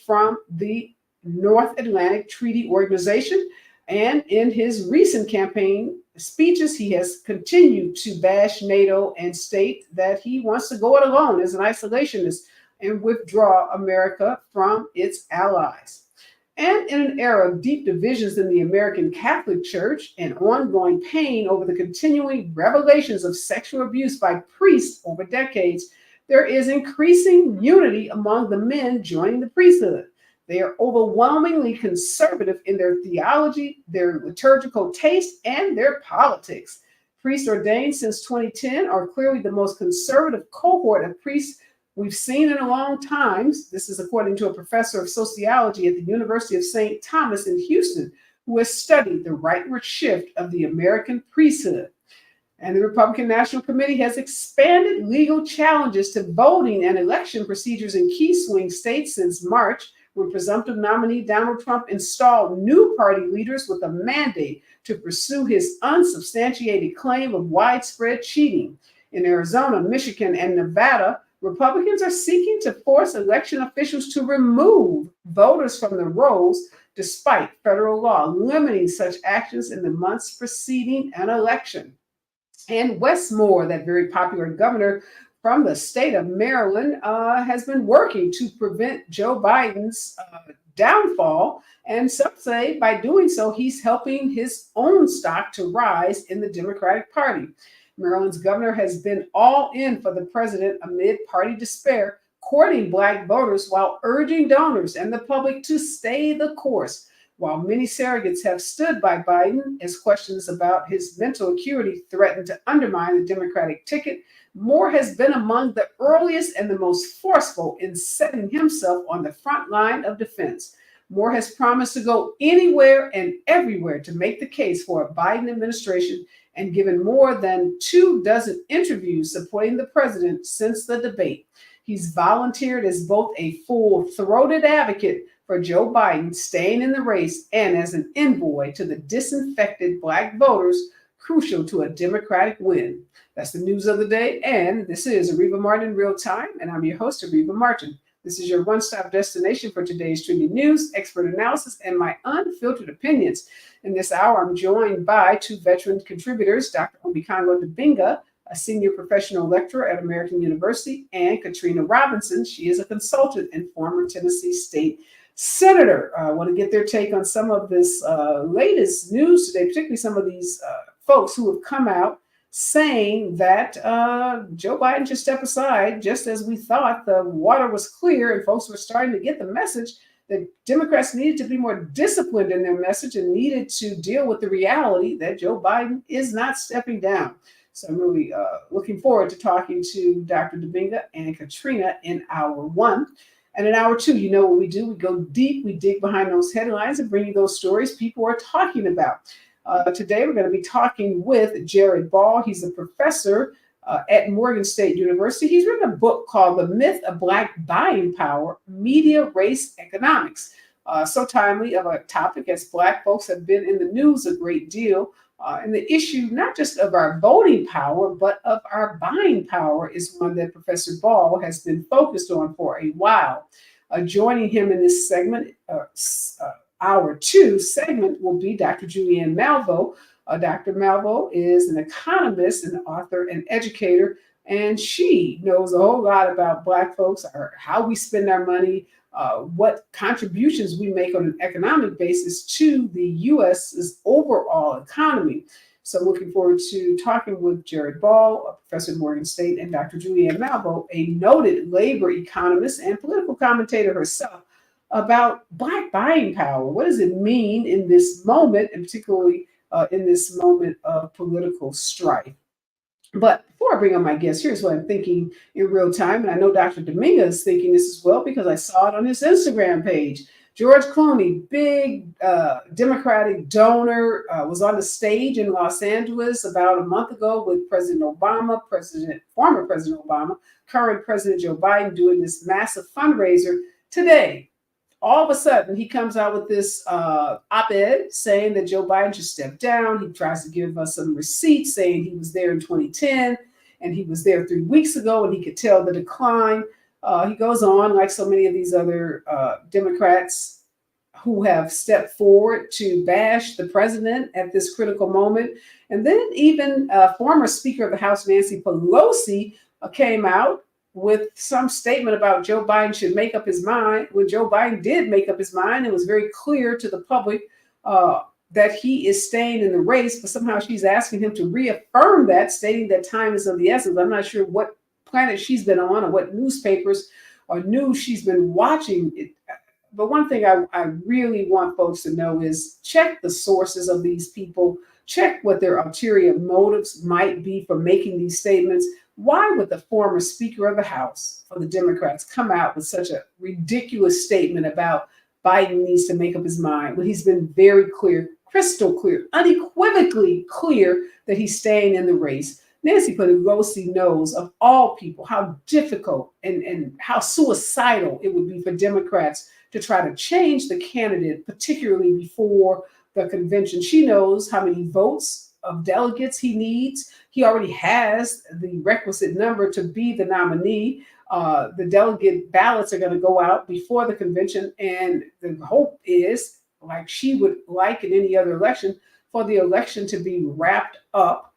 from the North Atlantic Treaty Organization. And in his recent campaign speeches, he has continued to bash NATO and state that he wants to go it alone as an isolationist and withdraw America from its allies. And in an era of deep divisions in the American Catholic Church and ongoing pain over the continuing revelations of sexual abuse by priests over decades, there is increasing unity among the men joining the priesthood. They are overwhelmingly conservative in their theology, their liturgical taste, and their politics. Priests ordained since 2010 are clearly the most conservative cohort of priests we've seen in a long time. This is according to a professor of sociology at the University of St. Thomas in Houston, who has studied the rightward shift of the American priesthood. And the Republican National Committee has expanded legal challenges to voting and election procedures in key swing states since March, when presumptive nominee Donald Trump installed new party leaders with a mandate to pursue his unsubstantiated claim of widespread cheating. In Arizona, Michigan, and Nevada, Republicans are seeking to force election officials to remove voters from the rolls despite federal law limiting such actions in the months preceding an election. And Wes Moore, that very popular governor from the state of Maryland, has been working to prevent Joe Biden's downfall. And some say by doing so, he's helping his own stock to rise in the Democratic Party. Maryland's governor has been all in for the president amid party despair, courting Black voters while urging donors and the public to stay the course. While many surrogates have stood by Biden as questions about his mental acuity threatened to undermine the Democratic ticket, Moore has been among the earliest and the most forceful in setting himself on the front line of defense. Moore has promised to go anywhere and everywhere to make the case for a Biden administration and given more than 24 interviews supporting the president since the debate. He's volunteered as both a full-throated advocate for Joe Biden staying in the race and as an envoy to the disaffected Black voters crucial to a Democratic win. That's the news of the day, and this is Areva Martin in Real Time, and I'm your host, Areva Martin. This is your one-stop destination for today's trending news, expert analysis, and my unfiltered opinions. In this hour, I'm joined by two veteran contributors, Dr. Omikango Dibinga, a senior professional lecturer at American University, and Katrina Robinson. She is a consultant and former Tennessee State Senator. I want to get their take on some of this latest news today, particularly some of these folks who have come out saying that Joe Biden should step aside, just as we thought the water was clear and folks were starting to get the message that Democrats needed to be more disciplined in their message and needed to deal with the reality that Joe Biden is not stepping down. So I'm really looking forward to talking to Dr. Dibinga and Katrina in hour one. And in hour two, you know what we do. We go deep, we dig behind those headlines and bring you those stories people are talking about. Today, we're going to be talking with Jared Ball. He's a professor at Morgan State University. He's written a book called The Myth of Black Buying Power, Media, Race, Economics. So timely of a topic as Black folks have been in the news a great deal. And the issue, not just of our voting power, but of our buying power is one that Professor Ball has been focused on for a while. Joining him in this segment, hour two segment, will be Dr. Julianne Malveaux. Dr. Malveaux is an economist, an author, and educator, and she knows a whole lot about Black folks, or how we spend our money, what contributions we make on an economic basis to the U.S.'s overall economy. So looking forward to talking with Jared Ball, a professor at Morgan State, and Dr. Julianne Malveaux, a noted labor economist and political commentator herself, about Black buying power. What does it mean in this moment, and particularly in this moment of political strife? But before I bring on my guest, here's what I'm thinking in real time. And I know Dr. Dominga is thinking this as well because I saw it on his Instagram page. George Clooney, big Democratic donor, was on the stage in Los Angeles about a month ago with President Obama, former President Obama, current President Joe Biden, doing this massive fundraiser. Today, all of a sudden, he comes out with this op-ed saying that Joe Biden should step down. He tries to give us some receipts saying he was there in 2010 and he was there 3 weeks ago and he could tell the decline. He goes on, like so many of these other Democrats who have stepped forward to bash the president at this critical moment. And then even former Speaker of the House, Nancy Pelosi, came out with some statement about Joe Biden should make up his mind. When Joe Biden did make up his mind, it was very clear to the public that he is staying in the race, but somehow she's asking him to reaffirm that, stating that time is of the essence. I'm not sure what planet she's been on or what newspapers or news she's been watching. But one thing I really want folks to know is check the sources of these people, check what their ulterior motives might be for making these statements. Why would the former Speaker of the House for the Democrats come out with such a ridiculous statement about Biden needs to make up his mind when he's been very clear, crystal clear, unequivocally clear that he's staying in the race? Nancy Pelosi knows of all people how difficult and how suicidal it would be for Democrats to try to change the candidate, particularly before the convention. She knows how many votes of delegates he needs. He already has the requisite number to be the nominee. The delegate ballots are going to go out before the convention, and the hope is, like she would like in any other election, for the election to be wrapped up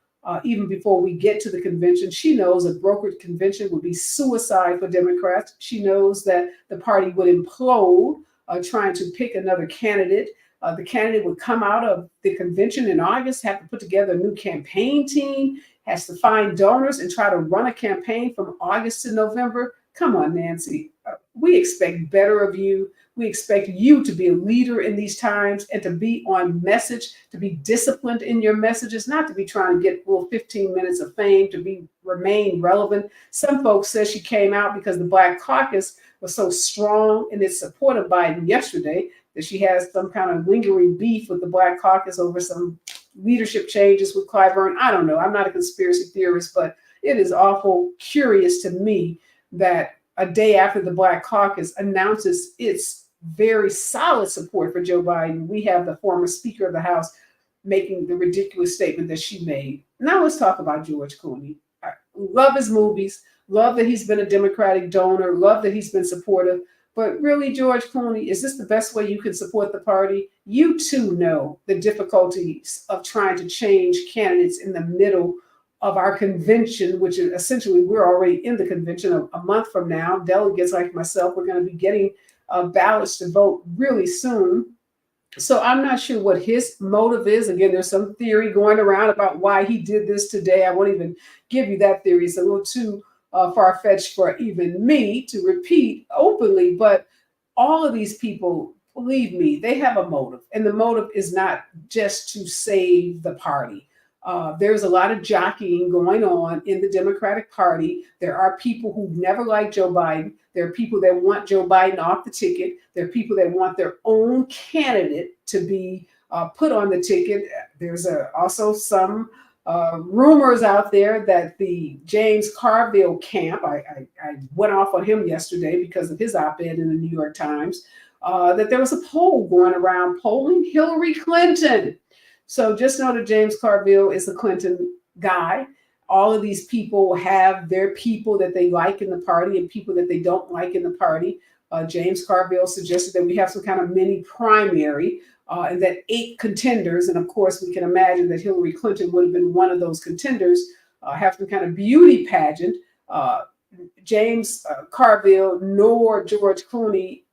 even before we get to the convention. She knows a brokered convention would be suicide for Democrats. She knows that the party would implode trying to pick another candidate. The candidate would come out of the convention in August, have to put together a new campaign team, has to find donors and try to run a campaign from August to November. Come on, Nancy. We expect better of you. We expect you to be a leader in these times and to be on message, to be disciplined in your messages, not to be trying to get 15 minutes of fame, to remain relevant. Some folks said she came out because the Black Caucus was so strong in its support of Biden yesterday that she has some kind of lingering beef with the Black Caucus over some leadership changes with Clyburn. I don't know. I'm not a conspiracy theorist, but it is awful curious to me that a day after the Black Caucus announces its very solid support for Joe Biden, we have the former Speaker of the House making the ridiculous statement that she made. Now let's talk about George Clooney. I love his movies, love that he's been a Democratic donor, love that he's been supportive. But really, George Clooney, is this the best way you can support the party? You too know the difficulties of trying to change candidates in the middle of our convention, which is essentially we're already in the convention a month from now. Delegates like myself, we're going to be getting ballots to vote really soon. So I'm not sure what his motive is. Again, there's some theory going around about why he did this today. I won't even give you that theory. It's a little too far-fetched for even me to repeat openly. But all of these people, believe me, they have a motive. And the motive is not just to save the party. There's a lot of jockeying going on in the Democratic Party. There are people who never liked Joe Biden. There are people that want Joe Biden off the ticket. There are people that want their own candidate to be put on the ticket. There's also some rumors out there that the James Carville camp, I went off on him yesterday because of his op-ed in the New York Times, that there was a poll going around polling Hillary Clinton. So just know that James Carville is a Clinton guy. All of these people have their people that they like in the party and people that they don't like in the party. James Carville suggested that we have some kind of mini primary and that 8 contenders, and of course we can imagine that Hillary Clinton would have been one of those contenders, have some kind of beauty pageant. James Carville nor George Clooney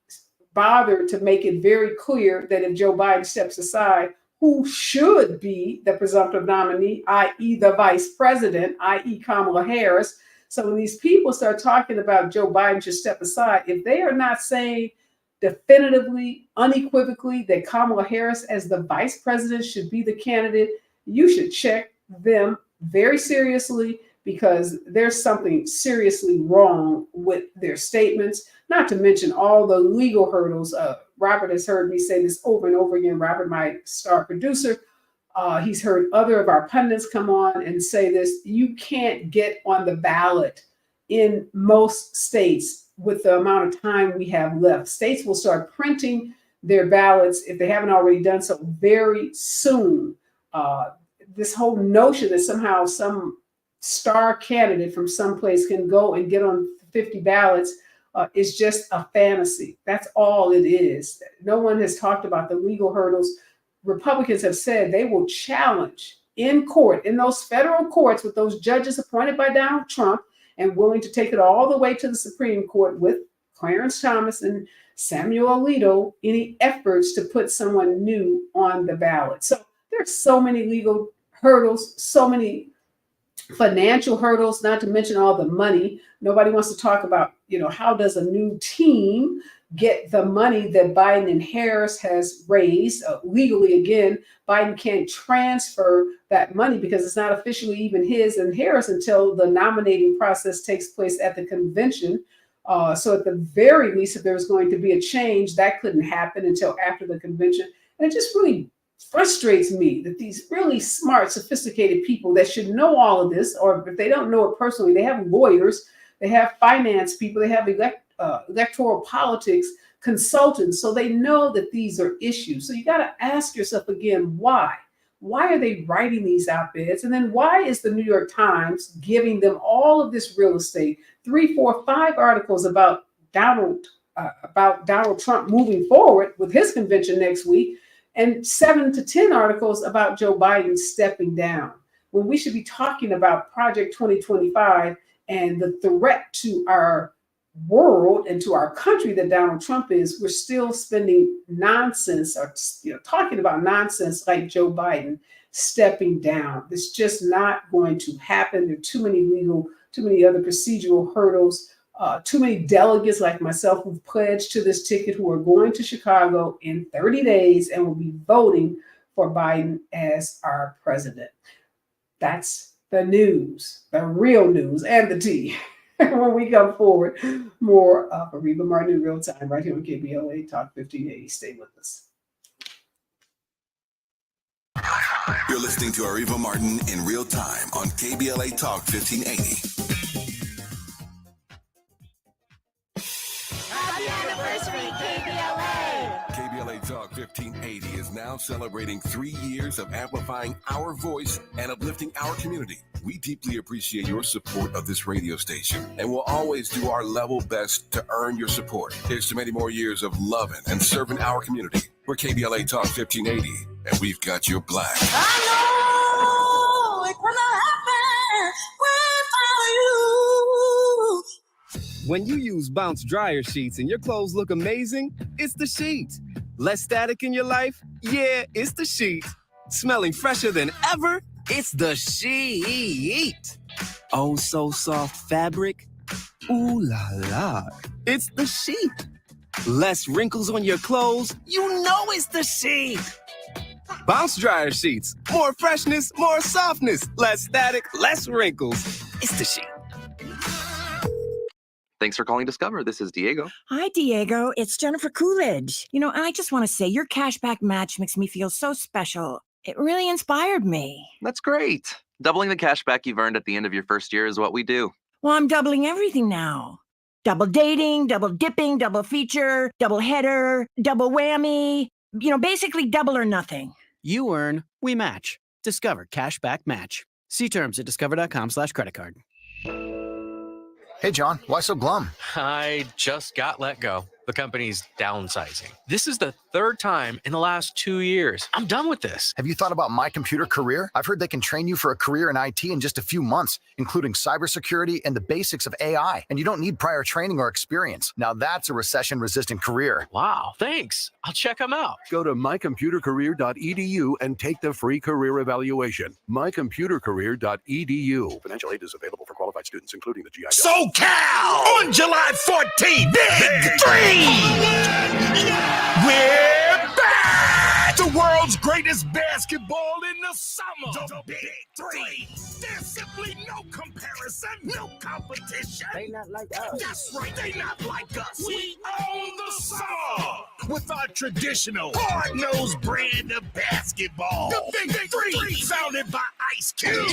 bothered to make it very clear that if Joe Biden steps aside, who should be the presumptive nominee, i.e. the vice president, i.e. Kamala Harris. So when these people start talking about Joe Biden should step aside, if they are not saying definitively, unequivocally that Kamala Harris as the vice president should be the candidate, you should check them very seriously because there's something seriously wrong with their statements, not to mention all the legal hurdles. Robert has heard me say this over and over again. Robert, my star producer, he's heard other of our pundits come on and say this. You can't get on the ballot in most states with the amount of time we have left. States will start printing their ballots, if they haven't already done so, very soon. This whole notion that somehow some star candidate from someplace can go and get on 50 ballots is just a fantasy. That's all it is. No one has talked about the legal hurdles. Republicans have said they will challenge in court, in those federal courts with those judges appointed by Donald Trump, and willing to take it all the way to the Supreme Court with Clarence Thomas and Samuel Alito, any efforts to put someone new on the ballot. So there's so many legal hurdles, so many financial hurdles, not to mention all the money. Nobody wants to talk about, how does a new team get the money that Biden and Harris has raised legally? Again, Biden can't transfer that money because it's not officially even his and Harris until the nominating process takes place at the convention. So at the very least, if there was going to be a change, that couldn't happen until after the convention. And it just really frustrates me that these really smart, sophisticated people that should know all of this, or if they don't know it personally, they have lawyers, they have finance people, they have electoral politics consultants, so they know that these are issues. So you got to ask yourself again, why? Why are they writing these op-eds? And then why is the New York Times giving them all of this real estate? 3, 4, 5 articles about Donald Trump moving forward with his convention next week, and 7 to 10 articles about Joe Biden stepping down, when we should be talking about Project 2025 and the threat to our world and to our country that Donald Trump is. We're still spending nonsense, or talking about nonsense like Joe Biden stepping down. It's just not going to happen. There are too many other procedural hurdles, too many delegates like myself who've pledged to this ticket who are going to Chicago in 30 days and will be voting for Biden as our president. That's the news, the real news, and the tea. When we come forward, more of Areva Martin in real time right here on KBLA Talk 1580. Stay with us. You're listening to Areva Martin in real time on KBLA Talk 1580. Happy anniversary, KBLA! KBLA Talk 1580 is now celebrating 3 years of amplifying our voice and uplifting our community. We deeply appreciate your support of this radio station and will always do our level best to earn your support. Here's to many more years of loving and serving our community. We're KBLA Talk 1580, and we've got your black. I know it's gonna happen without you. When you use Bounce dryer sheets and your clothes look amazing, it's the sheet. Less static in your life? Yeah, it's the sheet. Smelling fresher than ever? It's the sheet. Oh, so soft fabric? Ooh la la. It's the sheet. Less wrinkles on your clothes? You know it's the sheet. Bounce dryer sheets. More freshness, more softness. Less static, less wrinkles. It's the sheet. Thanks for calling Discover. This is Diego. Hi, Diego. It's Jennifer Coolidge. I just want to say your cashback match makes me feel so special. It really inspired me. That's great. Doubling the cash back you've earned at the end of your first year is what we do. Well, I'm doubling everything now. Double dating, double dipping, double feature, double header, double whammy. Basically double or nothing. You earn, we match. Discover Cashback Match. See terms at discover.com/creditcard. Hey, John, why so glum? I just got let go. The company's downsizing. This is the third time in the last 2 years. I'm done with this. Have you thought about My Computer Career? I've heard they can train you for a career in IT in just a few months, including cybersecurity and the basics of AI. And you don't need prior training or experience. Now that's a recession-resistant career. Wow, thanks. I'll check them out. Go to mycomputercareer.edu and take the free career evaluation. mycomputercareer.edu. Financial aid is available for qualified students, including the GI Bill. SoCal on July 14th. Big 3. We're back! The world's greatest basketball in the summer. The Big 3. There's simply no comparison, no competition. They not like us. That's right, they not like us. We own the summer with our traditional hard-nosed brand of basketball. The Big 3, founded by Ice Cube.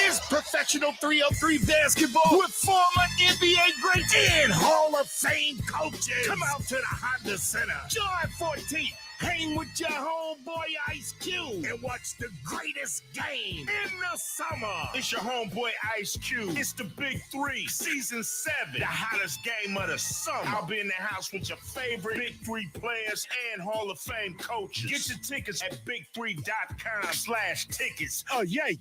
It's professional 303 basketball with former NBA greats and Hall of Fame coaches. Come out to the Honda Center July 14th Hang with your homeboy Ice Cube and watch the greatest game in the summer. It's your homeboy Ice Cube. It's the Big Three, Season 7, the hottest game of the summer. I'll be in the house with your favorite Big Three players and Hall of Fame coaches. Get your tickets at big3.com/tickets. Oh, yay.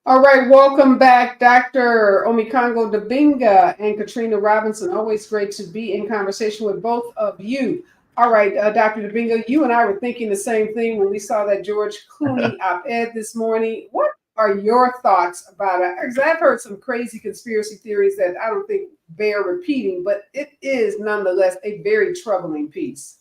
All right, welcome back, Dr. Omikongo Dabinga and Katrina Robinson. Always great to be in conversation with both of you. All right, Dr. Dabinga, you and I were thinking the same thing when we saw that George Clooney op-ed this morning. What are your thoughts about it? Because I've heard some crazy conspiracy theories that I don't think bear repeating, but it is nonetheless a very troubling piece.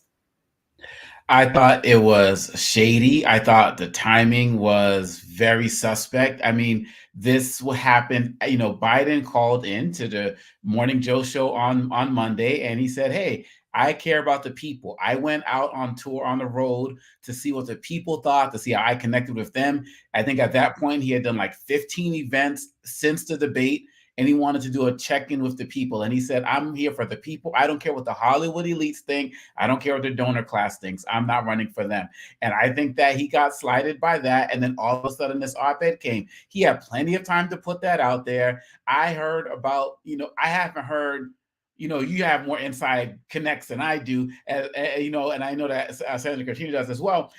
I thought it was shady. I thought the timing was very suspect. I mean, this will happen. You know, Biden called in to the Morning Joe show on Monday, and he said, hey, I care about the people. I went out on tour on the road to see what the people thought, to see how I connected with them. I think at that point, he had done like 15 events since the debate, and he wanted to do a check-in with the people. And he said, I'm here for the people. I don't care what the Hollywood elites think. I don't care what the donor class thinks. I'm not running for them. And I think that he got slighted by that. And then all of a sudden this op-ed came. He had plenty of time to put that out there. I heard about, I haven't heard, you have more inside connects than I do, and I know that Senator Katrina does as well.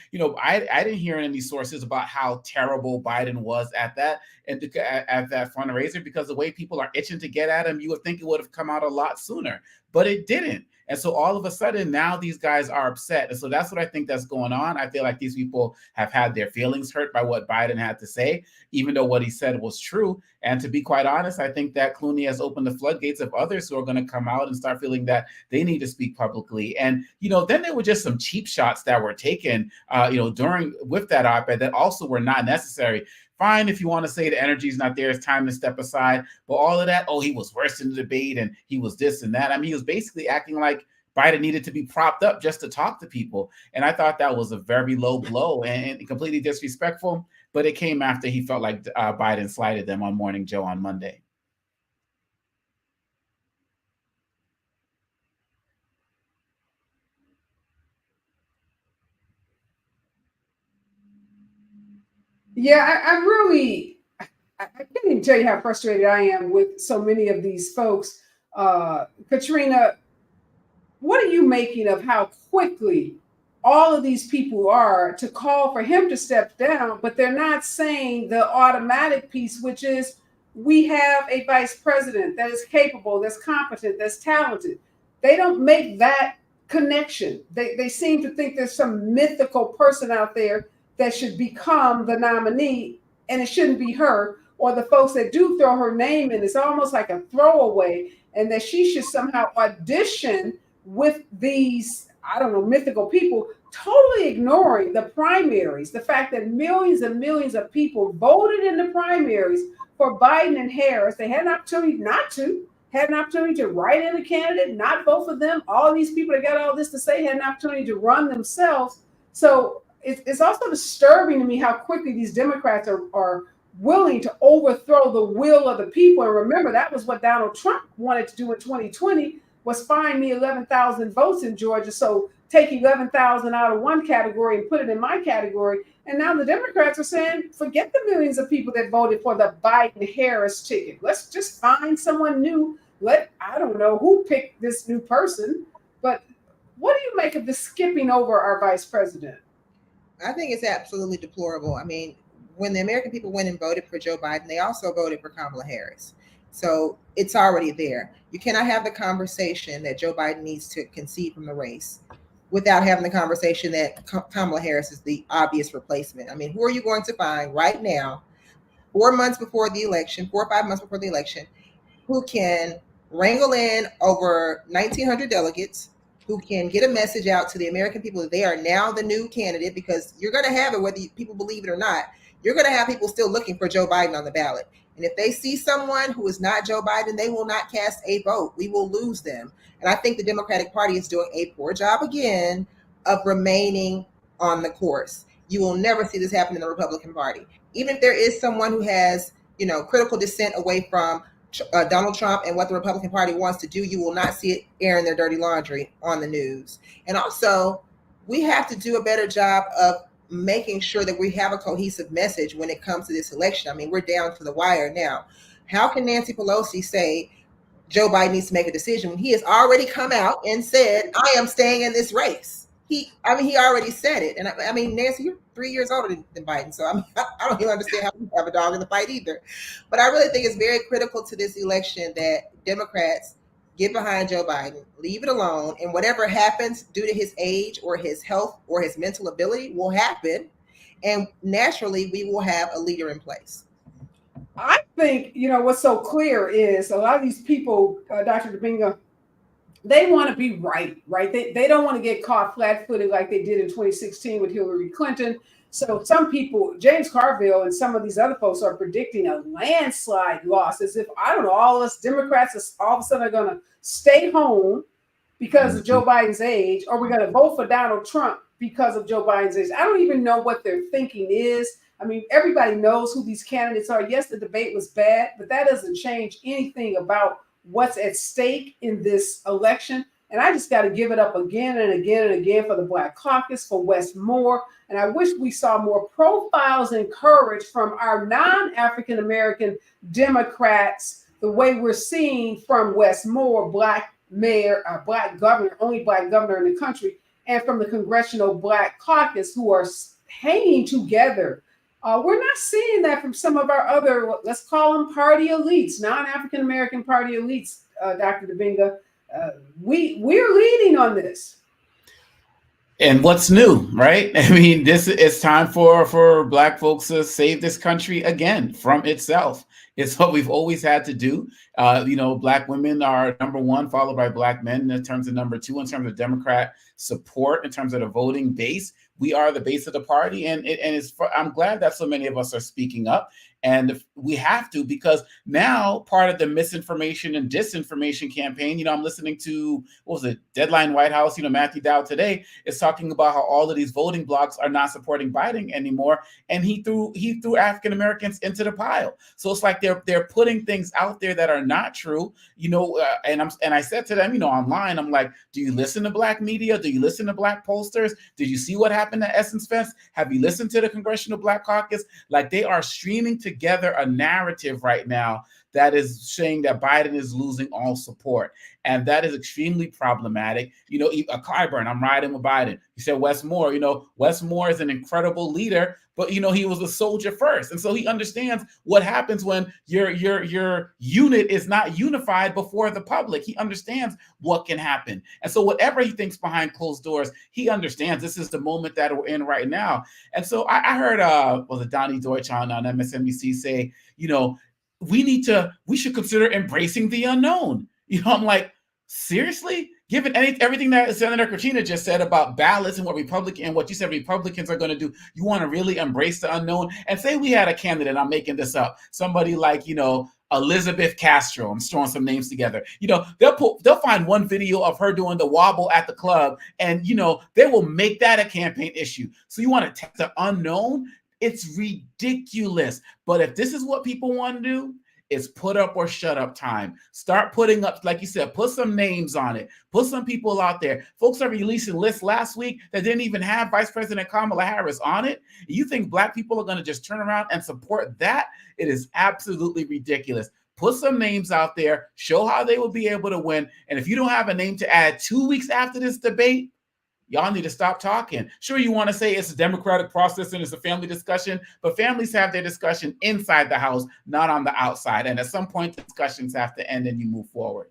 I didn't hear any sources about how terrible Biden was at that and at that fundraiser, because the way people are itching to get at him, you would think it would have come out a lot sooner, but it didn't. And so all of a sudden now these guys are upset. And so that's what I think that's going on. I feel like these people have had their feelings hurt by what Biden had to say, even though what he said was true. And to be quite honest, I think that Clooney has opened the floodgates of others who are going to come out and start feeling that they need to speak publicly. And, then there were just some cheap shots that were taken, with that op-ed that also were not necessary. Fine, if you want to say the energy is not there, it's time to step aside. But all of that, he was worse in the debate and he was this and that. I mean, he was basically acting like Biden needed to be propped up just to talk to people. And I thought that was a very low blow and completely disrespectful. But it came after he felt like Biden slighted them on Morning Joe on Monday. Yeah, I can't even tell you how frustrated I am with so many of these folks. Katrina, what are you making of how quickly all of these people are to call for him to step down, but they're not saying the automatic piece, which is we have a vice president that is capable, that's competent, that's talented. They don't make that connection. They seem to think there's some mythical person out there that should become the nominee, and it shouldn't be her, or the folks that do throw her name in, it's almost like a throwaway, and that she should somehow audition with these, mythical people, totally ignoring the primaries, the fact that millions and millions of people voted in the primaries for Biden and Harris. They had an opportunity had an opportunity to write in a candidate, not vote for them. All these people that got all this to say had an opportunity to run themselves. So it's also disturbing to me how quickly these Democrats are willing to overthrow the will of the people. And remember, that was what Donald Trump wanted to do in 2020, was find me 11,000 votes in Georgia. So take 11,000 out of one category and put it in my category. And now the Democrats are saying, forget the millions of people that voted for the Biden-Harris ticket. Let's just find someone new. I don't know who picked this new person, but what do you make of the skipping over our vice president? I think it's absolutely deplorable. I mean, when the American people went and voted for Joe Biden, they also voted for Kamala Harris. So it's already there. You cannot have the conversation that Joe Biden needs to concede from the race without having the conversation that Kamala Harris is the obvious replacement. I mean, who are you going to find right now, 4 months before the election, 4 or 5 months before the election, who can wrangle in over 1,900 delegates, who can get a message out to the American people that they are now the new candidate? Because you're going to have it, whether people believe it or not, you're going to have people still looking for Joe Biden on the ballot. And if they see someone who is not Joe Biden, they will not cast a vote. We will lose them. And I think the Democratic Party is doing a poor job again of remaining on the course. You will never see this happen in the Republican Party. Even if there is someone who has, critical dissent away from Donald Trump and what the Republican Party wants to do, you will not see it airing their dirty laundry on the news. And also, we have to do a better job of making sure that we have a cohesive message when it comes to this election. I mean, we're down to the wire now. How can Nancy Pelosi say Joe Biden needs to make a decision when he has already come out and said, I am staying in this race? He already said it. And I mean, Nancy, you're 3 years older than Biden. So I don't even understand how you have a dog in the fight either. But I really think it's very critical to this election that Democrats get behind Joe Biden, leave it alone, and whatever happens due to his age or his health or his mental ability will happen. And naturally, we will have a leader in place. I think, what's so clear is a lot of these people, Dr. Domingo, they want to be right? They don't want to get caught flat-footed like they did in 2016 with Hillary Clinton. So some people, James Carville and some of these other folks are predicting a landslide loss, as if, I don't know, all of us Democrats all of a sudden are going to stay home because of Joe Biden's age, or we're going to vote for Donald Trump because of Joe Biden's age. I don't even know what their thinking is. I mean, everybody knows who these candidates are. Yes, the debate was bad, but that doesn't change anything about what's at stake in this election. And I just got to give it up again and again and again for the Black Caucus, for Wes Moore. And I wish we saw more profiles and courage from our non-African-American Democrats, the way we're seeing from Wes Moore, Black mayor, Black governor, only Black governor in the country, and from the Congressional Black Caucus, who are hanging together. We're not seeing that from some of our other, let's call them party elites, non-African-American party elites, Dr. Domingo. We're leading on this. And what's new, right? I mean, it's time for Black folks to save this country again from itself. It's what we've always had to do. Black women are number one, followed by Black men in terms of number two, in terms of Democrat support, in terms of the voting base. We are the base of the party, and I'm glad that so many of us are speaking up. And we have to, because now part of the misinformation and disinformation campaign, I'm listening to, Deadline White House, Matthew Dowd today is talking about how all of these voting blocs are not supporting Biden anymore. And he threw African Americans into the pile. So it's like they're putting things out there that are not true, and I said to them, online, I'm like, do you listen to Black media? Do you listen to Black pollsters? Did you see what happened at Essence Fest? Have you listened to the Congressional Black Caucus? Like, they are streaming together a narrative right now that is saying that Biden is losing all support. And that is extremely problematic. A Clyburn, I'm riding with Biden. You said Wes Moore, Wes Moore is an incredible leader, but he was a soldier first. And so he understands what happens when your unit is not unified before the public. He understands what can happen. And so whatever he thinks behind closed doors, he understands this is the moment that we're in right now. And so I heard Donnie Deutsch on MSNBC say, we should consider embracing the unknown. I'm like, seriously? Given everything that Senator Katrina just said about ballots and what you said Republicans are going to do, you want to really embrace the unknown? And say we had a candidate, I'm making this up, somebody like, Elizabeth Castro. I'm throwing some names together. They'll find one video of her doing the wobble at the club, and they will make that a campaign issue. So you want to test the unknown? It's ridiculous. But if this is what people want to do, it's put up or shut up time. Start putting up, like you said, put some names on it. Put some people out there. Folks are releasing lists last week that didn't even have Vice President Kamala Harris on it. You think Black people are going to just turn around and support that? It is absolutely ridiculous. Put some names out there. Show how they will be able to win. And if you don't have a name to add 2 weeks after this debate, y'all need to stop talking. Sure, you want to say it's a democratic process and it's a family discussion, but families have their discussion inside the house, not on the outside. And at some point, discussions have to end and you move forward.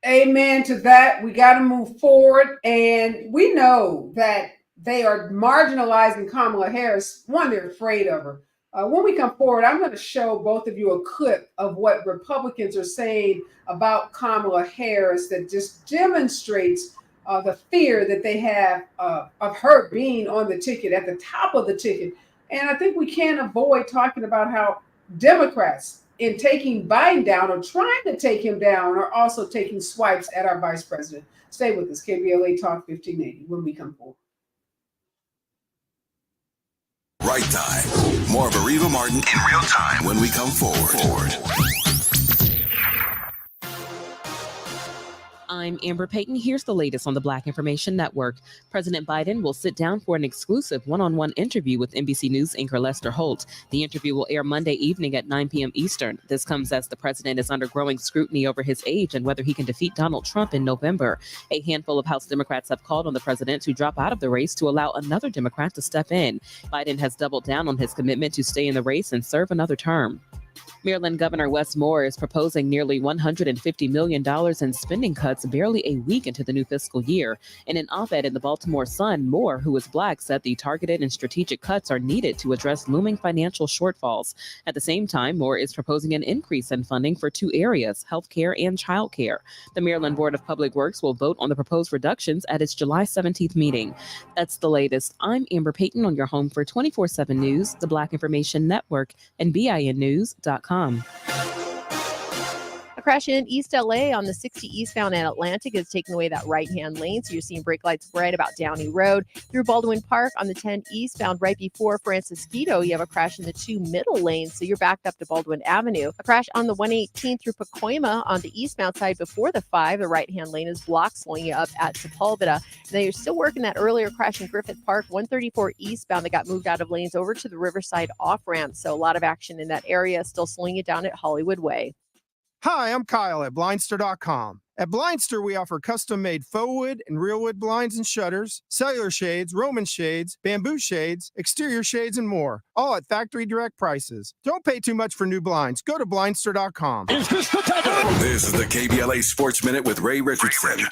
Amen to that. We got to move forward. And we know that they are marginalizing Kamala Harris. One, they're afraid of her. When we come forward, I'm going to show both of you a clip of what Republicans are saying about Kamala Harris that just demonstrates the fear that they have of her being on the ticket, at the top of the ticket. And I think we can't avoid talking about how Democrats, in taking Biden down or trying to take him down, are also taking swipes at our vice president. Stay with us. KBLA Talk 1580 when we come forward. right time. More of Areva Martin in real time when we come forward. I'm Amber Payton. Here's the latest on the Black Information Network. President Biden will sit down for an exclusive one-on-one interview with NBC News anchor Lester Holt. The interview will air Monday evening at 9 p.m. Eastern. This comes as the president is under growing scrutiny over his age and whether he can defeat Donald Trump in November. A handful of House Democrats have called on the president to drop out of the race to allow another Democrat to step in. Biden has doubled down on his commitment to stay in the race and serve another term. Maryland Governor Wes Moore is proposing nearly $150 million in spending cuts barely a week into the new fiscal year. In an op-ed in the Baltimore Sun, Moore, who is Black, said the targeted and strategic cuts are needed to address looming financial shortfalls. At the same time, Moore is proposing an increase in funding for two areas, healthcare and childcare. The Maryland Board of Public Works will vote on the proposed reductions at its July 17th meeting. That's the latest. I'm Amber Payton on your home for 24/7 News, the Black Information Network, and BINnews.com. A crash in East LA on the 60 eastbound and Atlantic is taking away that right-hand lane. So you're seeing brake lights right about Downey Road through Baldwin Park on the 10 eastbound right before Francisquito. You have a crash in the 2 middle lanes. So you're backed up to Baldwin Avenue. A crash on the 118 through Pacoima on the eastbound side before the 5. The right-hand lane is blocked, slowing you up at Sepulveda. And then you're still working that earlier crash in Griffith Park, 134 eastbound that got moved out of lanes over to the Riverside off-ramp. So a lot of action in that area, still slowing you down at Hollywood Way. Hi, I'm Kyle at Blindster.com. At Blindster, we offer custom-made faux wood and real wood blinds and shutters, cellular shades, Roman shades, bamboo shades, exterior shades, and more, all at factory direct prices. Don't pay too much for new blinds. Go to Blindster.com. This is the KBLA Sports Minute with Ray Richardson.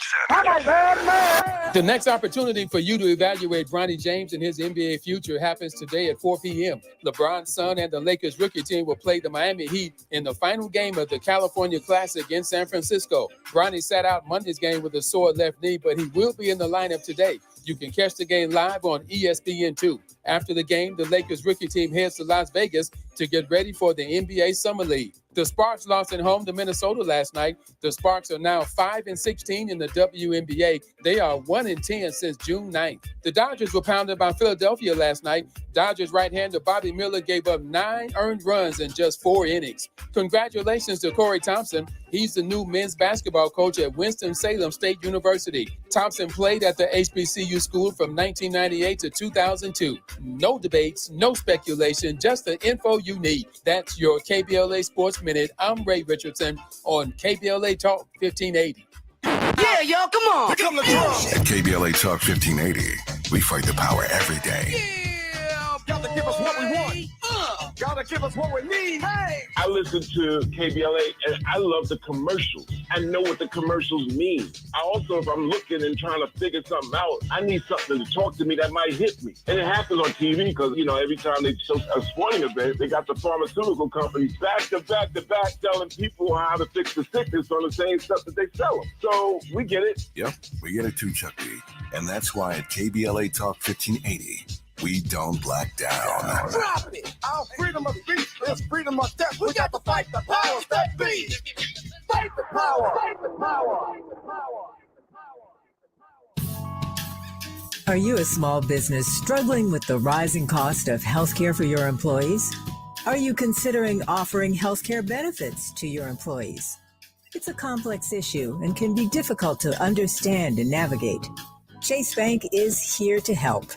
The next opportunity for you to evaluate Bronny James and his NBA future happens today at 4 p.m. LeBron's son and the Lakers rookie team will play the Miami Heat in the final game of the California Classic in San Francisco. Bronny sat out Monday's game with a sore left knee, but he will be in the lineup today. You can catch the game live on ESPN2. After the game, the Lakers rookie team heads to Las Vegas to get ready for the NBA Summer League. The Sparks lost at home to Minnesota last night. The Sparks are now 5-16 in the WNBA. They are 1-10 since June 9th. The Dodgers were pounded by Philadelphia last night. Dodgers right-hander Bobby Miller gave up 9 earned runs in just 4 innings. Congratulations to Corey Thompson. He's the new men's basketball coach at Winston-Salem State University. Thompson played at the HBCU school from 1998 to 2002. No debates, no speculation, just the info you need. That's your KBLA Sports Minute. I'm Ray Richardson on KBLA Talk 1580. Yeah, y'all, come on. At KBLA Talk 1580, we fight the power every day. Gotta give us what we want. Gotta give us what we need. Hey! I listen to KBLA and I love the commercials. I know what the commercials mean. I also, if I'm looking and trying to figure something out, I need something to talk to me that might hit me. And it happens on TV because, you know, every time they show a sporting event, they got the pharmaceutical companies back to back telling people how to fix the sickness on the same stuff that they sell them. So we get it. Yep, we get it too, Chuck D. And that's why at KBLA Talk 1580, we don't black down. Drop it! Our freedom of speech is freedom of death. We got to fight the powers that be. Fight the power! Fight the power! Are you a small business struggling with the rising cost of healthcare for your employees? Are you considering offering healthcare benefits to your employees? It's a complex issue and can be difficult to understand and navigate. Chase Bank is here to help.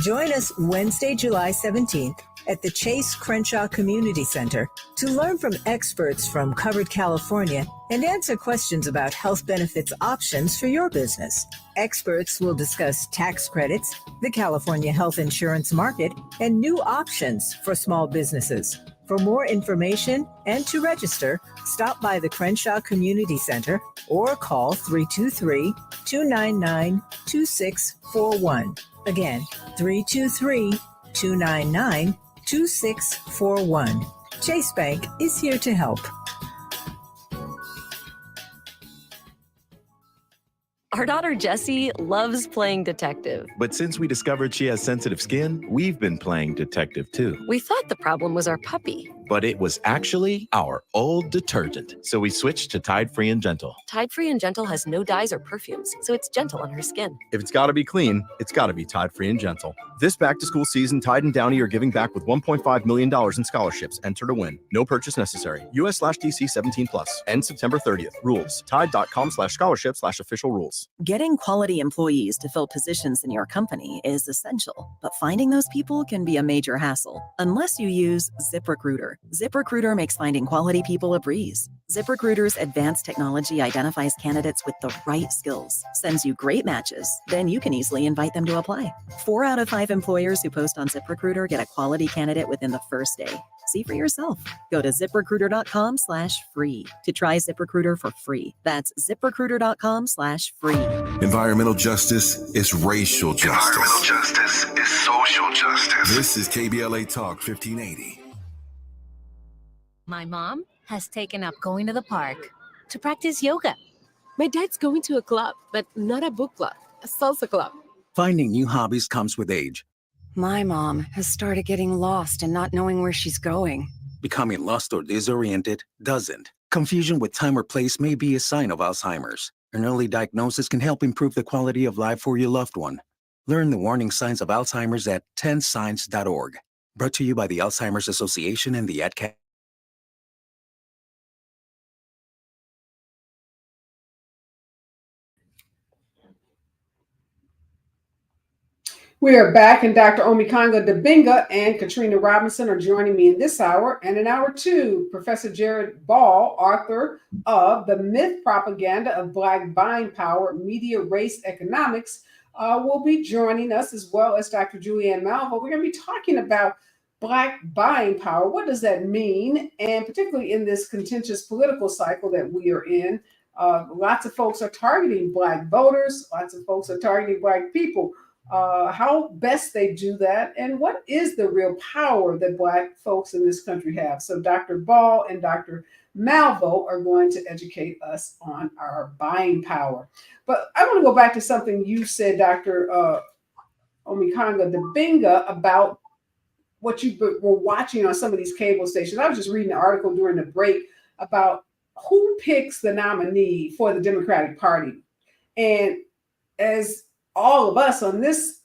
Join us Wednesday, July 17th at the Chase Crenshaw Community Center to learn from experts from Covered California and answer questions about health benefits options for your business. Experts will discuss tax credits, the California health insurance market, and new options for small businesses. For more information and to register, stop by the Crenshaw Community Center or call 323-299-2641. Again, 323-299-2641. Chase Bank is here to help. Our daughter Jessie loves playing detective. But since we discovered she has sensitive skin, we've been playing detective too. We thought the problem was our puppy. but it was actually our old detergent. So we switched to Tide Free and Gentle. Tide Free and Gentle has no dyes or perfumes, so it's gentle on her skin. If it's got to be clean, it's got to be Tide Free and Gentle. This back-to-school season, Tide and Downy are giving back with $1.5 million in scholarships. Enter to win. No purchase necessary. US/DC 17+. End September 30th. Rules. Tide.com/scholarship/official rules. Getting quality employees to fill positions in your company is essential, but finding those people can be a major hassle unless you use ZipRecruiter. ZipRecruiter makes finding quality people a breeze. ZipRecruiter's advanced technology identifies candidates with the right skills, sends you great matches, then you can easily invite them to apply. 4 out of 5 employers who post on ZipRecruiter get a quality candidate within the first day. See for yourself. Go to ZipRecruiter.com/free to try ZipRecruiter for free. That's ZipRecruiter.com/free. Environmental justice is racial justice. Environmental justice is social justice. This is KBLA Talk 1580. My mom has taken up going to the park to practice yoga. My dad's going to a club, but not a book club, a salsa club. Finding new hobbies comes with age. My mom has started getting lost and not knowing where she's going. Becoming lost or disoriented doesn't. Confusion with time or place may be a sign of Alzheimer's. An early diagnosis can help improve the quality of life for your loved one. Learn the warning signs of Alzheimer's at 10signs.org. Brought to you by the Alzheimer's Association and the AdCat. We are back, and Dr. Omikanga Dabinga and Katrina Robinson are joining me in this hour. And in hour 2, Professor Jared Ball, author of The Myth Propaganda of Black Buying Power, Media Race Economics, will be joining us, as well as Dr. Julianne Malvo. We're going to be talking about Black buying power. What does that mean? And particularly in this contentious political cycle that we are in, lots of folks are targeting Black voters. Lots of folks are targeting Black people. How best they do that, and what is the real power that Black folks in this country have. So Dr. Ball and Dr. Malvo are going to educate us on our buying power. But I want to go back to something you said, Dr. Omikanga Dabinga, about what you were watching on some of these cable stations. I was just reading an article during the break about who picks the nominee for the Democratic Party. And as all of us on this,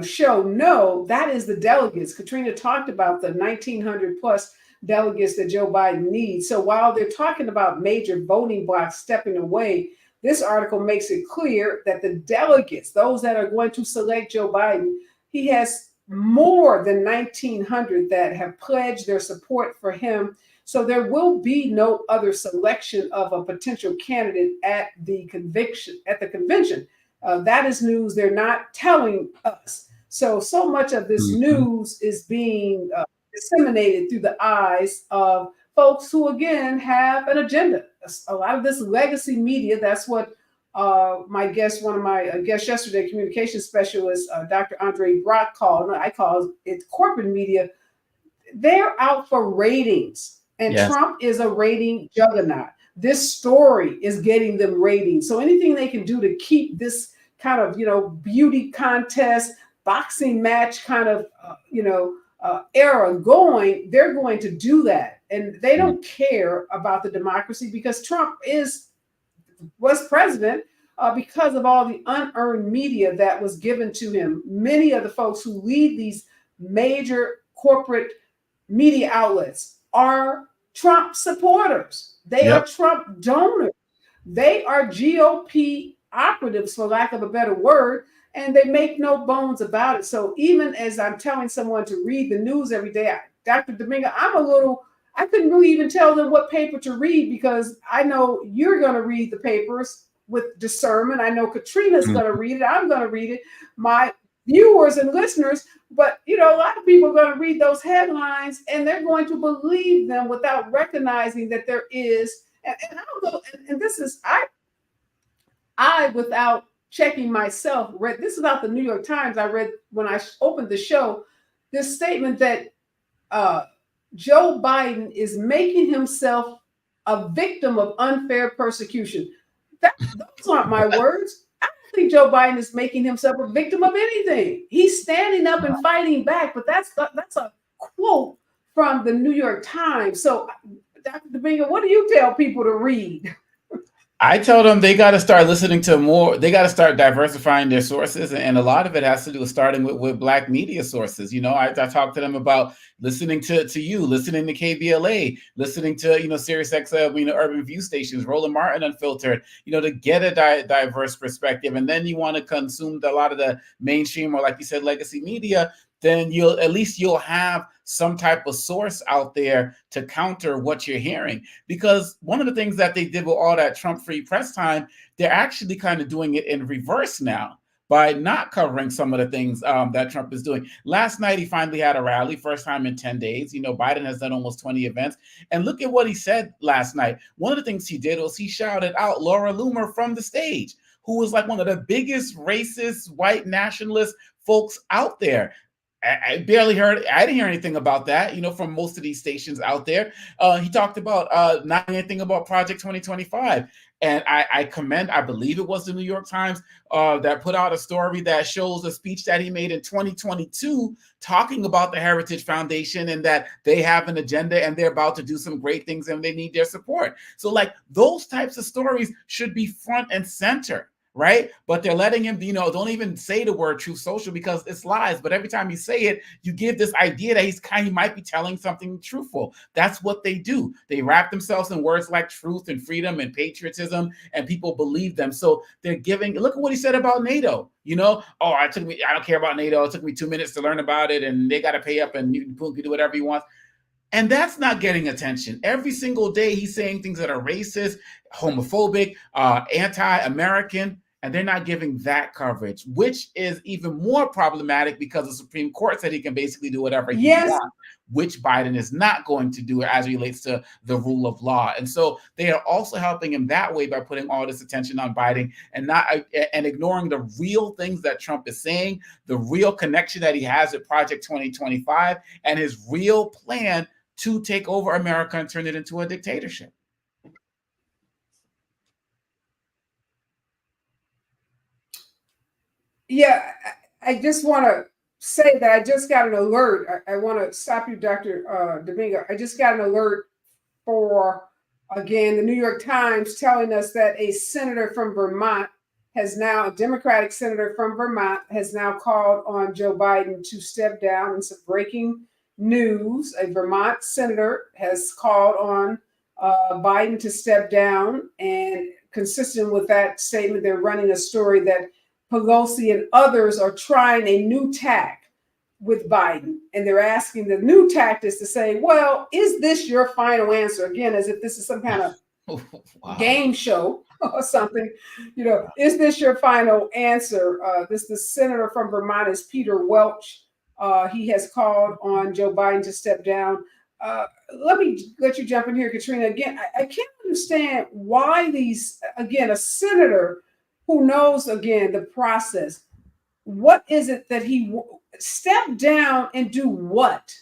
show know, that is the delegates. Katrina talked about the 1,900 plus delegates that Joe Biden needs. So while they're talking about major voting blocks stepping away, this article makes it clear that the delegates, those that are going to select Joe Biden, he has more than 1,900 that have pledged their support for him. So there will be no other selection of a potential candidate at the convention. That is news they're not telling us. So much of this news is being disseminated through the eyes of folks who, again, have an agenda. A lot of this legacy media, that's what one of my guests yesterday, communication specialist, Dr. Andre Brock I call it corporate media. They're out for ratings. And yes. Trump is a rating juggernaut. This story is getting them ratings. So anything they can do to keep this kind of, beauty contest, boxing match kind of, era going, they're going to do that. And they don't care about the democracy, because Trump was president because of all the unearned media that was given to him. Many of the folks who lead these major corporate media outlets are Trump supporters. They are Trump donors. They are GOP operatives, for lack of a better word, and they make no bones about it. So even as I'm telling someone to read the news every day, Dr. Domingo, I couldn't really even tell them what paper to read, because I know you're going to read the papers with discernment. I know Katrina's going to read it. I'm going to read it. My viewers and listeners, but a lot of people are going to read those headlines and they're going to believe them without recognizing that there is, and I'll go, and this is, I without checking myself, read, this is about the New York Times. I read when I opened the show, this statement that Joe Biden is making himself a victim of unfair persecution. Those aren't my words. I don't think Joe Biden is making himself a victim of anything. He's standing up and fighting back, but that's a quote from the New York Times. So, Dr. Domingo, what do you tell people to read? I tell them they got to start listening to more. They got to start diversifying their sources, and a lot of it has to do with starting with Black media sources. I talk to them about listening to you, listening to KBLA, listening to Sirius XM, Urban View stations, Roland Martin Unfiltered. To get a diverse perspective, and then you want to consume a lot of the mainstream or, like you said, legacy media. Then you'll have some type of source out there to counter what you're hearing. Because one of the things that they did with all that Trump-free press time, they're actually kind of doing it in reverse now by not covering some of the things that Trump is doing. Last night, he finally had a rally, first time in 10 days. Biden has done almost 20 events. And look at what he said last night. One of the things he did was he shouted out Laura Loomer from the stage, who was like one of the biggest racist, white nationalist folks out there. I didn't hear anything about that, from most of these stations out there. He talked about not anything about Project 2025. And I believe it was the New York Times that put out a story that shows a speech that he made in 2022 talking about the Heritage Foundation and that they have an agenda and they're about to do some great things and they need their support. So like those types of stories should be front and center. Right. But they're letting him, don't even say the word Truth Social because it's lies. But every time you say it, you give this idea that he might be telling something truthful. That's what they do. They wrap themselves in words like truth and freedom and patriotism, and people believe them. So they're giving. Look at what he said about NATO. I don't care about NATO. It took me 2 minutes to learn about it, and they got to pay up, and Putin can do whatever he wants. And that's not getting attention. Every single day, he's saying things that are racist, homophobic, anti-American. And they're not giving that coverage, which is even more problematic because the Supreme Court said he can basically do whatever he wants, which Biden is not going to do as it relates to the rule of law. And so they are also helping him that way by putting all this attention on Biden and ignoring the real things that Trump is saying, the real connection that he has with Project 2025, and his real plan to take over America and turn it into a dictatorship. Yeah, I just want to say that I just got an alert. I want to stop you, Dr. Domingo. I just got an alert for, again, the New York Times telling us that a senator from Vermont a Democratic senator from Vermont has now called on Joe Biden to step down. And some breaking news. A Vermont senator has called on Biden to step down. And consistent with that statement, they're running a story that Pelosi and others are trying a new tack with Biden. And they're asking the new tact is to say, well, is this your final answer? Again, as if this is some kind of game show or something. Is this your final answer? The senator from Vermont is Peter Welch. He has called on Joe Biden to step down. Let you jump in here, Katrina. Again, I can't understand why a senator who knows, again, the process. What is it that he step down and do what?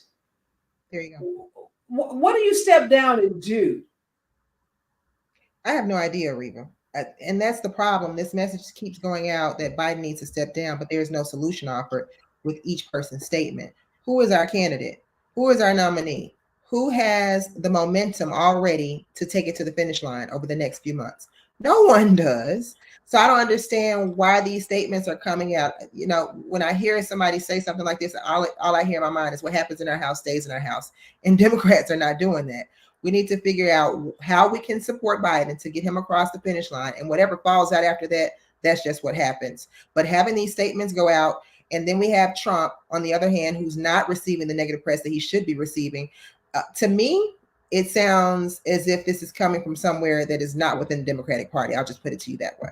There you go. What do you step down and do? I have no idea, Areva. And that's the problem. This message keeps going out that Biden needs to step down, but there's no solution offered with each person's statement. Who is our candidate? Who is our nominee? Who has the momentum already to take it to the finish line over the next few months? No one does. So I don't understand why these statements are coming out. When I hear somebody say something like this, all I hear in my mind is what happens in our house stays in our house. And Democrats are not doing that. We need to figure out how we can support Biden to get him across the finish line. And whatever falls out after that, that's just what happens. But having these statements go out, and then we have Trump, on the other hand, who's not receiving the negative press that he should be receiving. To me, it sounds as if this is coming from somewhere that is not within the Democratic Party. I'll just put it to you that way.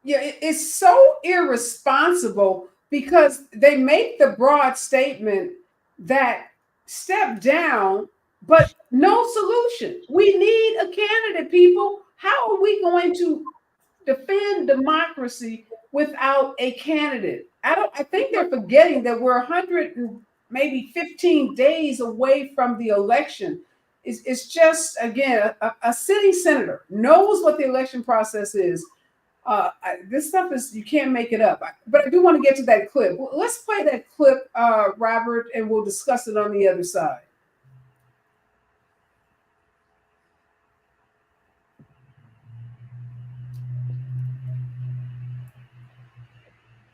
It's so irresponsible because they make the broad statement that step down, but no solution. We need a candidate, people. How are we going to defend democracy without a candidate? I think they're forgetting that we're 100 and maybe 15 days away from the election. It's just, again, a sitting senator knows what the election process is. This stuff is, you can't make it up. But I do want to get to that clip. Well, let's play that clip, Robert, and we'll discuss it on the other side.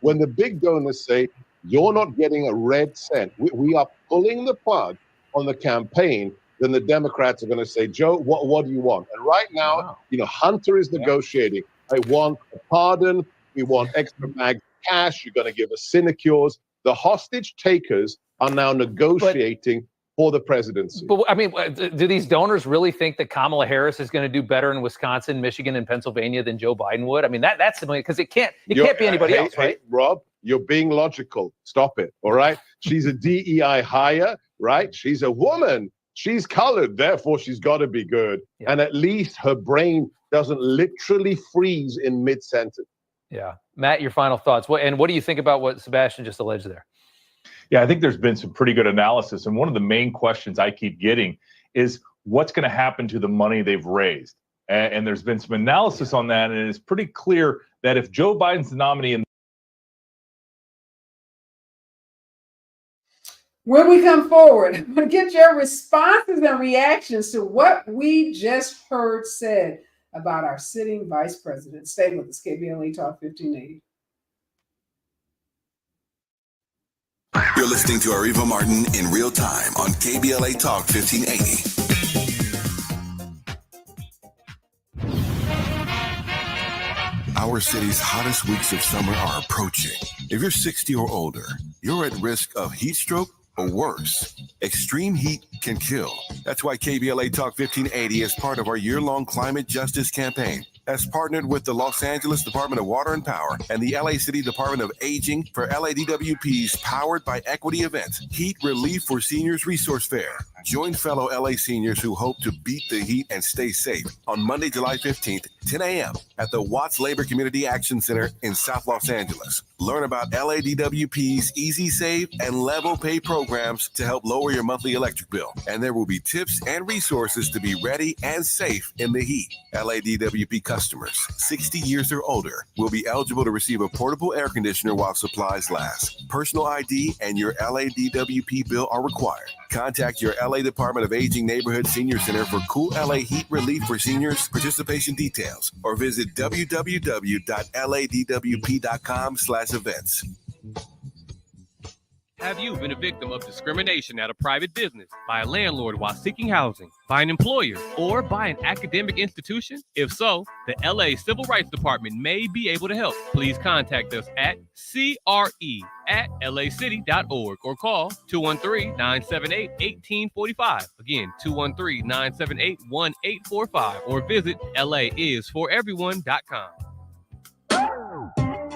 When the big donors say, you're not getting a red cent, we are pulling the plug on the campaign, then the Democrats are going to say, Joe, what do you want? And right now, Hunter is negotiating. I want a pardon. We want extra bags of cash. You're going to give us sinecures. The hostage takers are now negotiating for the presidency. But I mean, do these donors really think that Kamala Harris is going to do better in Wisconsin, Michigan, and Pennsylvania than Joe Biden would? I mean, that's the because it can't be anybody else, right? Hey, Rob, you're being logical. Stop it. All right. She's a DEI hire, right? She's a woman. She's colored. Therefore, she's got to be good. Yeah. And at least her brain doesn't literally freeze in mid-sentence. Yeah. Matt, your final thoughts. What do you think about what Sebastian just alleged there? Yeah, I think there's been some pretty good analysis. And one of the main questions I keep getting is what's going to happen to the money they've raised? And there's been some analysis on that. And it's pretty clear that if Joe Biden's the nominee, when we come forward, I'm going to get your responses and reactions to what we just heard said about our sitting vice president. Stay with us, KBLA Talk 1580. You're listening to Areva Martin in real time on KBLA Talk 1580. Our city's hottest weeks of summer are approaching. If you're 60 or older, you're at risk of heat stroke or worse. Extreme heat can kill. That's why KBLA Talk 1580 is part of our year-long climate justice campaign. Has partnered with the Los Angeles Department of Water and Power and the LA City Department of Aging for LADWP's Powered by Equity event, Heat Relief for Seniors Resource Fair. Join fellow LA seniors who hope to beat the heat and stay safe on Monday, July 15th, 10 a.m. at the Watts Labor Community Action Center in South Los Angeles. Learn about LADWP's Easy Save and Level Pay programs to help lower your monthly electric bill. And there will be tips and resources to be ready and safe in the heat. LADWP customers 60 years or older will be eligible to receive a portable air conditioner while supplies last. Personal ID and your LADWP bill are required. Contact your LA Department of Aging Neighborhood Senior Center for Cool LA Heat Relief for Seniors participation details or visit www.ladwp.com/events. Have you been a victim of discrimination at a private business, by a landlord while seeking housing, by an employer, or by an academic institution? If so, the LA Civil Rights Department may be able to help. Please contact us at CRE@lacity.org or call 213-978-1845. Again, 213-978-1845 or visit laisforeveryone.com.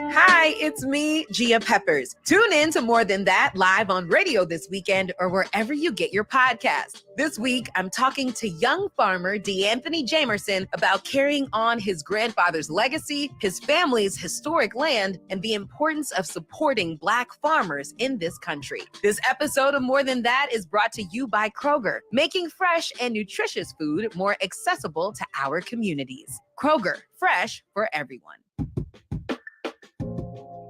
Hi, it's me, Gia Peppers. Tune in to More Than That live on radio this weekend or wherever you get your podcast. This week, I'm talking to young farmer DeAnthony Jamerson about carrying on his grandfather's legacy, his family's historic land, and the importance of supporting Black farmers in this country. This episode of More Than That is brought to you by Kroger, making fresh and nutritious food more accessible to our communities. Kroger, fresh for everyone.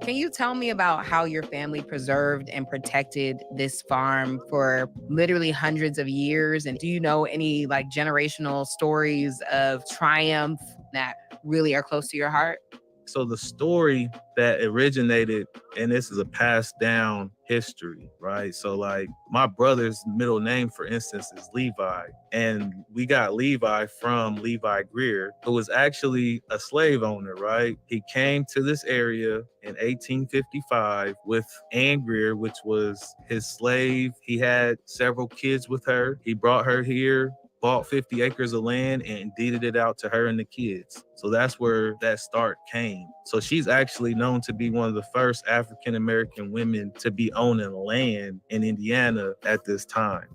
Can you tell me about how your family preserved and protected this farm for literally hundreds of years? And do you know any like generational stories of triumph that really are close to your heart? So the story that originated, and this is a passed down history, right? So like my brother's middle name, for instance, is Levi. And we got Levi from Levi Greer, who was actually a slave owner, right? He came to this area in 1855 with Ann Greer, which was his slave. He had several kids with her. He brought her here, bought 50 acres of land and deeded it out to her and the kids. So that's where that start came. So she's actually known to be one of the first African-American women to be owning land in Indiana at this time.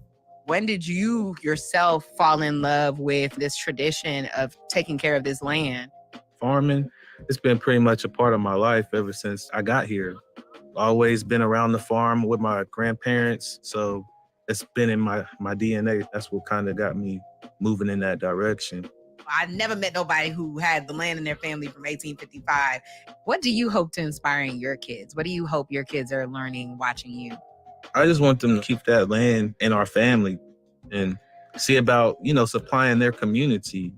When did you yourself fall in love with this tradition of taking care of this land? Farming, it's been pretty much a part of my life ever since I got here. Always been around the farm with my grandparents. So it's been in my DNA. That's what kind of got me moving in that direction. I never met nobody who had the land in their family from 1855. What do you hope to inspire in your kids? What do you hope your kids are learning watching you? I just want them to keep that land in our family and see about, supplying their community.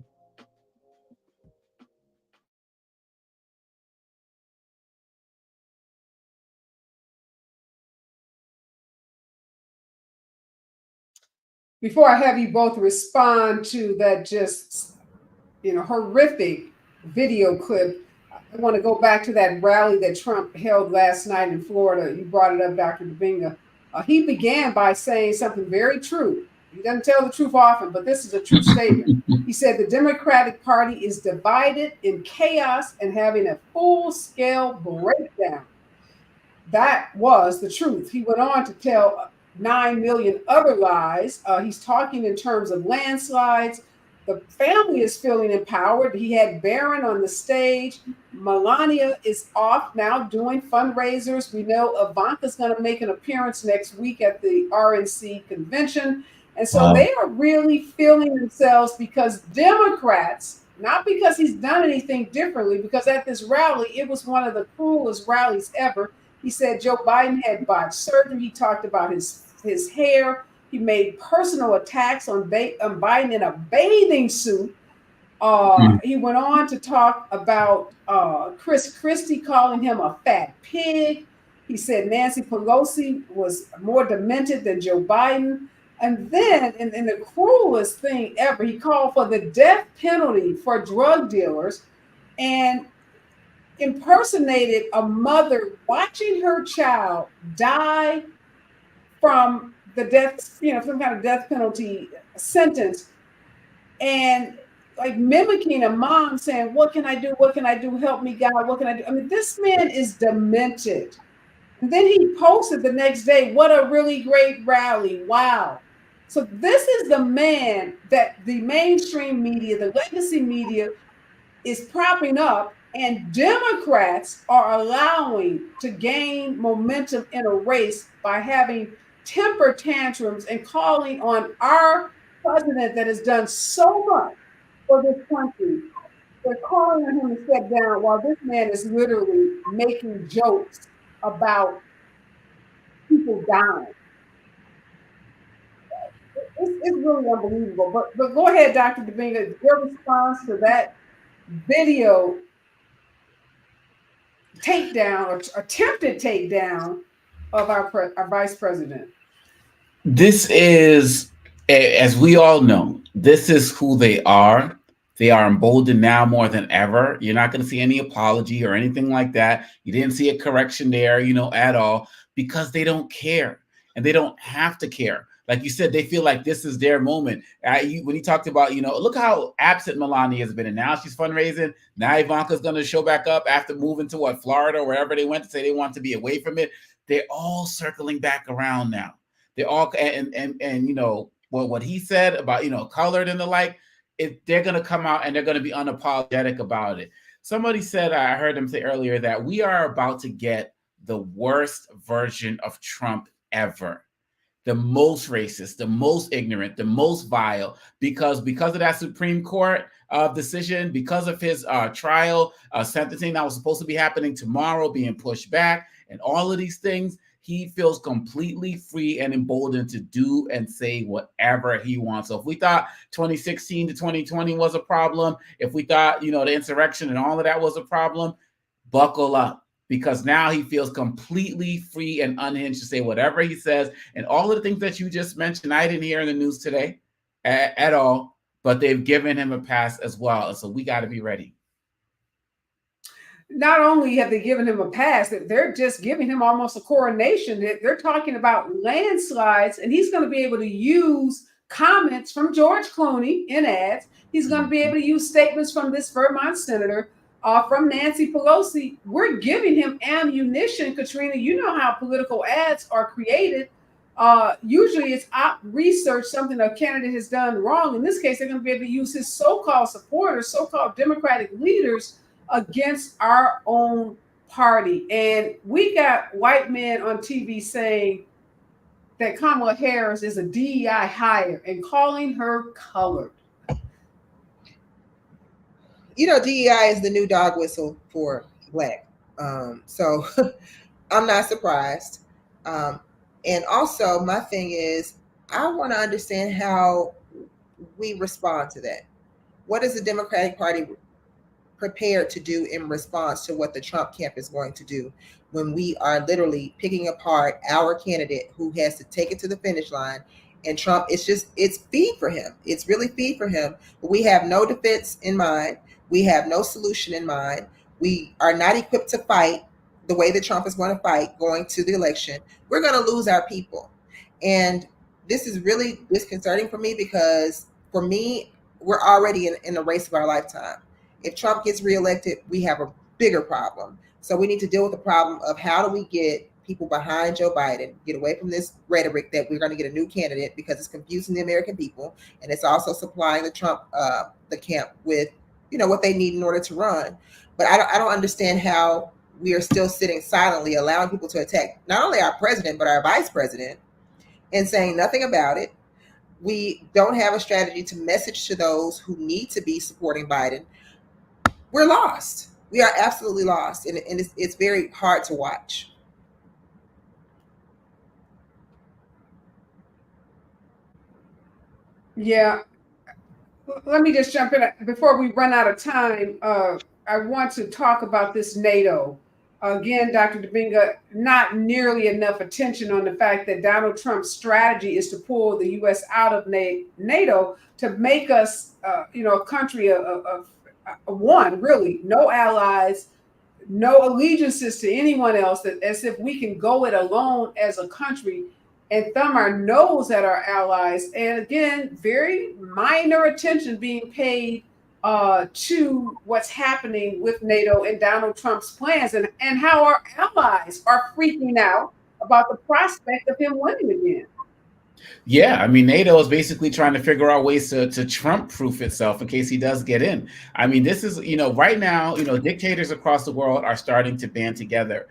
Before I have you both respond to that just, horrific video clip, I want to go back to that rally that Trump held last night in Florida. You brought it up, Dr. Dominga. He began by saying something very true. He doesn't tell the truth often, but this is a true statement. He said the Democratic Party is divided in chaos and having a full-scale breakdown. That was the truth. He went on to tell 9 million other lies. He's talking in terms of landslides. The family is feeling empowered. He had Barron on the stage. Melania is off now doing fundraisers. We know Ivanka's going to make an appearance next week at the RNC convention. And so they are really feeling themselves because Democrats, not because he's done anything differently, because at this rally, it was one of the cruelest rallies ever. He said Joe Biden had botched surgery. He talked about his hair. He made personal attacks on Biden in a bathing suit. He went on to talk about Chris Christie calling him a fat pig. He said Nancy Pelosi was more demented than Joe Biden. And then, in the cruelest thing ever, he called for the death penalty for drug dealers and impersonated a mother watching her child die from the death, some kind of death penalty sentence, and like mimicking a mom saying, "What can I do? What can I do? Help me, God. What can I do?" I mean, this man is demented. And then he posted the next day, "What a really great rally. Wow." So this is the man that the mainstream media, the legacy media, is propping up, and Democrats are allowing to gain momentum in a race by having temper tantrums and calling on our president that has done so much for this country. They're calling on him to step down while this man is literally making jokes about people dying. It's really unbelievable. But go ahead, Dr. Dominga, your response to that video takedown or attempted takedown of our vice president. This is, as we all know, this is who they are. They are emboldened now more than ever. You're not going to see any apology or anything like that. You didn't see a correction there, at all, because they don't care and they don't have to care. Like you said, they feel like this is their moment. When he talked about, look how absent Melania has been. And now she's fundraising. Now Ivanka's going to show back up after moving to Florida or wherever they went to say they want to be away from it. They're all circling back around now. They're all, and what he said about, colored and the like, if they're going to come out and they're going to be unapologetic about it. Somebody said, I heard him say earlier, that we are about to get the worst version of Trump ever. The most racist, the most ignorant, the most vile, because of that Supreme Court decision, because of his trial sentencing that was supposed to be happening tomorrow being pushed back, and all of these things, he feels completely free and emboldened to do and say whatever he wants. So if we thought 2016 to 2020 was a problem, if we thought, the insurrection and all of that was a problem, buckle up. Because now he feels completely free and unhinged to say whatever he says. And all of the things that you just mentioned, I didn't hear in the news today at all, but they've given him a pass as well. And so we got to be ready. Not only have they given him a pass, they're just giving him almost a coronation. They're talking about landslides, and he's going to be able to use comments from George Clooney in ads. He's going to be able to use statements from this Vermont senator, from Nancy Pelosi. We're giving him ammunition, Katrina. You know how political ads are created. Usually it's research, something a candidate has done wrong. In this case, they're going to be able to use his so-called supporters, so-called Democratic leaders against our own party. And we got white men on TV saying that Kamala Harris is a DEI hire and calling her colored. DEI is the new dog whistle for Black. So I'm not surprised. And also, my thing is, I want to understand how we respond to that. What is the Democratic Party prepared to do in response to what the Trump camp is going to do when we are literally picking apart our candidate who has to take it to the finish line? And Trump, it's feed for him. It's really feed for him. But we have no defense in mind. We have no solution in mind. We are not equipped to fight the way that Trump is going to fight going to the election. We're going to lose our people. And this is really disconcerting for me because for me, we're already in a race of our lifetime. If Trump gets reelected, we have a bigger problem. So we need to deal with the problem of how do we get people behind Joe Biden, get away from this rhetoric that we're going to get a new candidate because it's confusing the American people. And it's also supplying the Trump, the camp with, what they need in order to run. But I don't understand how we are still sitting silently, allowing people to attack not only our president, but our vice president and saying nothing about it. We don't have a strategy to message to those who need to be supporting Biden. We're lost. We are absolutely lost. And it's very hard to watch. Yeah. Let me just jump in. Before we run out of time, I want to talk about this NATO. Again, Dr. Dominga, not nearly enough attention on the fact that Donald Trump's strategy is to pull the U.S. out of NATO to make us, a country of one, really, no allies, no allegiances to anyone else, as if we can go it alone as a country and thumb our nose at our allies. And again, very minor attention being paid to what's happening with NATO and Donald Trump's plans and how our allies are freaking out about the prospect of him winning again. Yeah, I mean, NATO is basically trying to figure out ways to Trump-proof itself in case he does get in. I mean, this is, right now, dictators across the world are starting to band together.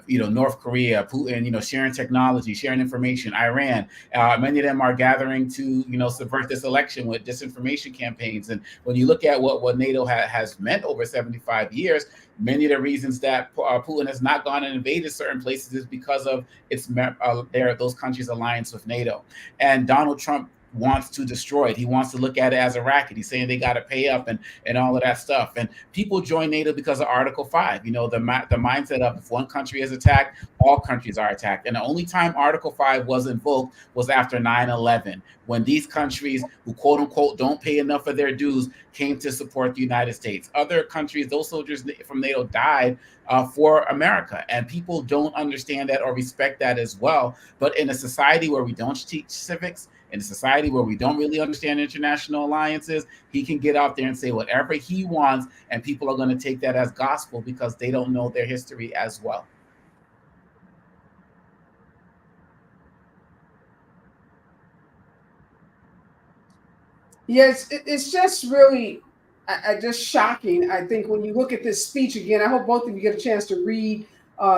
North Korea, Putin, sharing technology, sharing information, Iran, many of them are gathering to, subvert this election with disinformation campaigns. And when you look at what NATO has meant over 75 years, many of the reasons that Putin has not gone and invaded certain places is because of those countries' alliance with NATO. And Donald Trump wants to destroy it. He wants to look at it as a racket. He's saying they got to pay up and all of that stuff. And people join NATO because of Article 5. The mindset of if one country is attacked, all countries are attacked. And the only time Article 5 was invoked was after 9/11, when these countries who quote unquote don't pay enough of their dues came to support the United States. Other countries, those soldiers from NATO died for America, and people don't understand that or respect that as well. But in a society where we don't teach civics, in a society where we don't really understand international alliances, he can get out there and say whatever he wants, and people are going to take that as gospel because they don't know their history as well. Yes, it's just really just shocking. I think when you look at this speech again, I hope both of you get a chance to read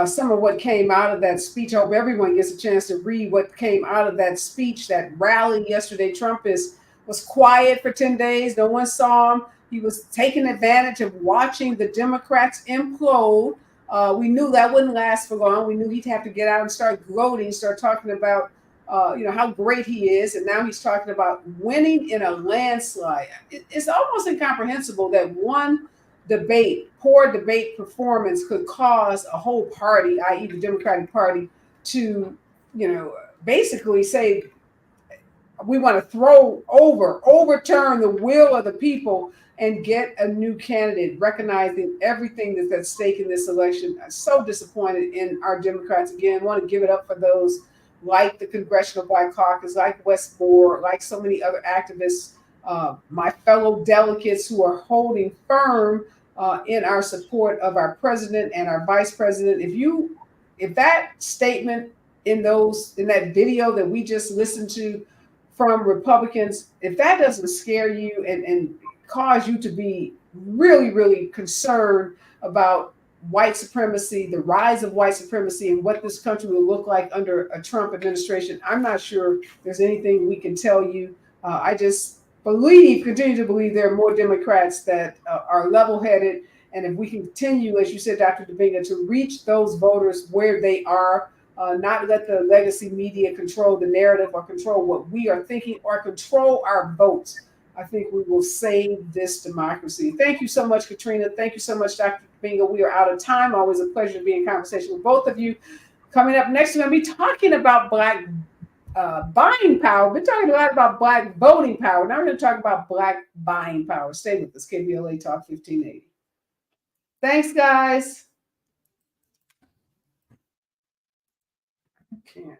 some of what came out of that speech. I hope everyone gets a chance to read what came out of that speech, that rally yesterday. Trump was quiet for 10 days. No one saw him. He was taking advantage of watching the Democrats implode. We knew that wouldn't last for long. We knew he'd have to get out and start gloating, start talking about how great he is. And now he's talking about winning in a landslide. It's almost incomprehensible that one poor debate performance could cause a whole party, i.e. the Democratic Party, to, basically say, we want to overturn the will of the people and get a new candidate, recognizing everything that's at stake in this election. I'm so disappointed in our Democrats. Again, want to give it up for those like the Congressional Black Caucus, like Wes Moore, like so many other activists, my fellow delegates who are holding firm in our support of our president and our vice president. If that statement in that video that we just listened to from Republicans, if that doesn't scare you and cause you to be really, really concerned about white supremacy, the rise of white supremacy, and what this country will look like under a Trump administration, I'm not sure there's anything we can tell you. I just continue to believe there are more Democrats that are level-headed. And if we continue, as you said, Dr. Dominga, to reach those voters where they are, not let the legacy media control the narrative or control what we are thinking or control our votes, I think we will save this democracy. Thank you so much, Katrina. Thank you so much, Dr. Dominga. We are out of time. Always a pleasure to be in conversation with both of you. Coming up next, we're going to be talking about Black buying power. We're talking a lot about Black voting power. Now we're going to talk about Black buying power. Stay with us. KBLA Talk 1580. Thanks, guys. I can't.